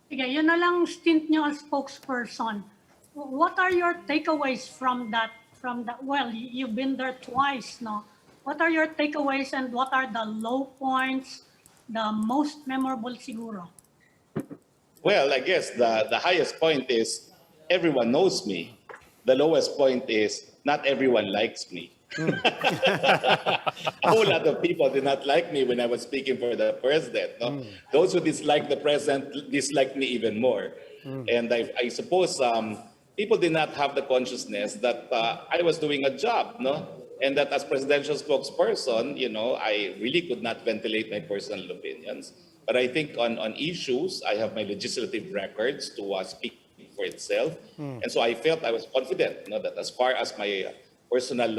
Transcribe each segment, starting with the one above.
Sige, yun na lang stint nyo as spokesperson. What are your takeaways from that? Well, you've been there twice, no? What are your takeaways and what are the low points, the most memorable siguro? Well, I guess the highest point is everyone knows me. The lowest point is not everyone likes me. A whole lot of people did not like me when I was speaking for the president. No? Those who dislike the president dislike me even more. And I suppose people did not have the consciousness that I was doing a job, no? And that as presidential spokesperson, I really could not ventilate my personal opinions. But I think on issues, I have my legislative records to speak for itself. And so I felt I was confident, that as far as my personal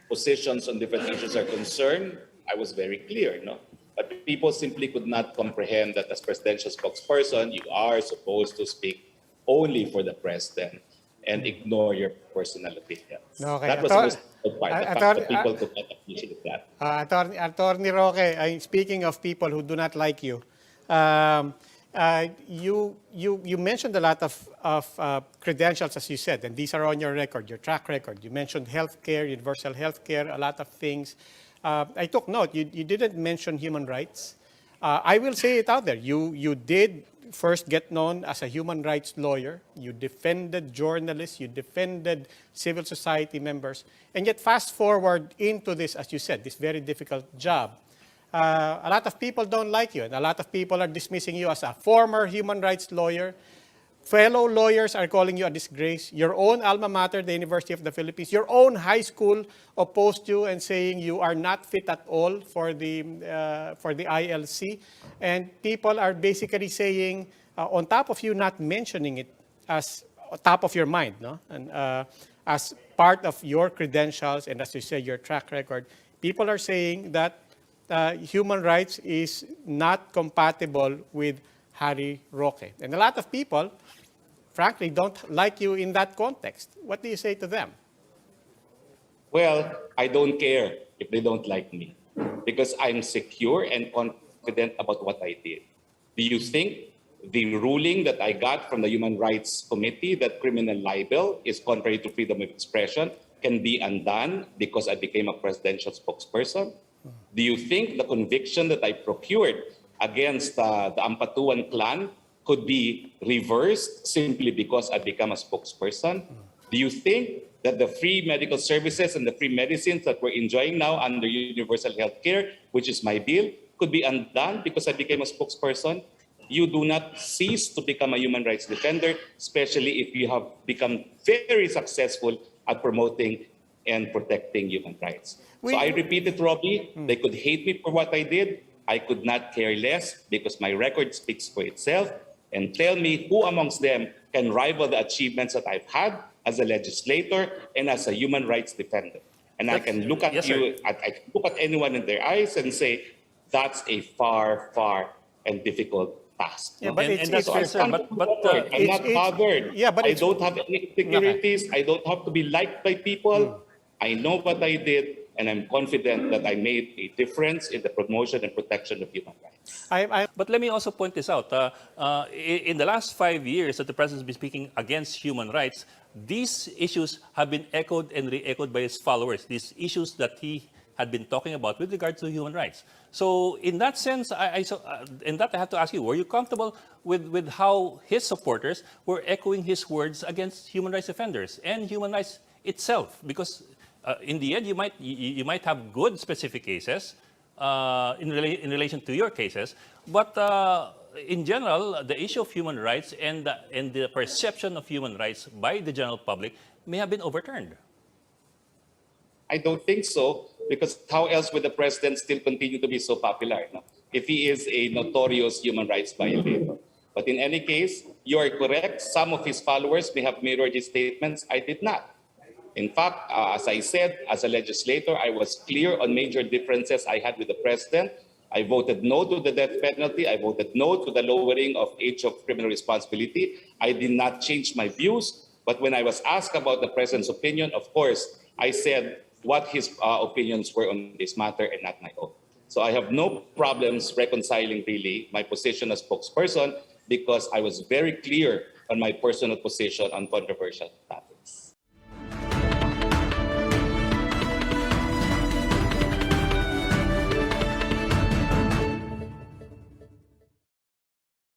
positions on different issues are concerned, I was very clear, But people simply could not comprehend that as presidential spokesperson, you are supposed to speak only for the president and ignore your personal opinions. Okay. That was the most important part. The fact that people could not appreciate that. Attorney Roque, speaking of people who do not like you, you mentioned a lot of credentials, as you said, and these are on your record, your track record. You mentioned healthcare, universal healthcare, a lot of things. I took note. You didn't mention human rights. I will say it out there. You did first get known as a human rights lawyer. You defended journalists. You defended civil society members. And yet fast forward into this, as you said, this very difficult job. A lot of people don't like you, and a lot of people are dismissing you as a former human rights lawyer. Fellow lawyers are calling you a disgrace. Your own alma mater, the University of the Philippines, your own high school opposed you and saying you are not fit at all for the ILC. And people are basically saying, on top of you not mentioning it as top of your mind, no? And as part of your credentials and as you say, your track record, people are saying that human rights is not compatible with Harry Roque. And a lot of people, frankly, don't like you in that context. What do you say to them? Well, I don't care if they don't like me because I'm secure and confident about what I did. Do you think the ruling that I got from the Human Rights Committee that criminal libel is contrary to freedom of expression can be undone because I became a presidential spokesperson? Do you think the conviction that I procured against the Ampatuan clan could be reversed simply because I become a spokesperson? Do you think that the free medical services and the free medicines that we're enjoying now under universal health care, which is my bill, could be undone because I became a spokesperson? You do not cease to become a human rights defender, especially if you have become very successful at promoting and protecting human rights. So I repeat it, Robbie, they could hate me for what I did. I could not care less because my record speaks for itself. And tell me who amongst them can rival the achievements that I've had as a legislator and as a human rights defender. And I can look at I can look at anyone in their eyes and say, that's a far, far and difficult task. Yeah, but and that's fair, sir. I'm not bothered. Yeah, but I don't have any insecurities. I don't have to be liked by people. I know what I did, and I'm confident that I made a difference in the promotion and protection of human rights. But let me also point this out. In the last 5 years that the president has been speaking against human rights, these issues have been echoed and re-echoed by his followers, these issues that he had been talking about with regard to human rights. So in that sense, I have to ask you, were you comfortable with how his supporters were echoing his words against human rights defenders and human rights itself? Because in the end, you might have good specific cases in relation to your cases, but in general, the issue of human rights and the perception of human rights by the general public may have been overturned. I don't think so, because how else would the president still continue to be so popular, no? If he is a notorious human rights violator? But in any case, you are correct. Some of his followers may have mirrored his statements. I did not. In fact, as I said, as a legislator, I was clear on major differences I had with the president. I voted no to the death penalty. I voted no to the lowering of age of criminal responsibility. I did not change my views. But when I was asked about the president's opinion, of course, I said what his opinions were on this matter and not my own. So I have no problems reconciling really my position as spokesperson because I was very clear on my personal position on controversial topics.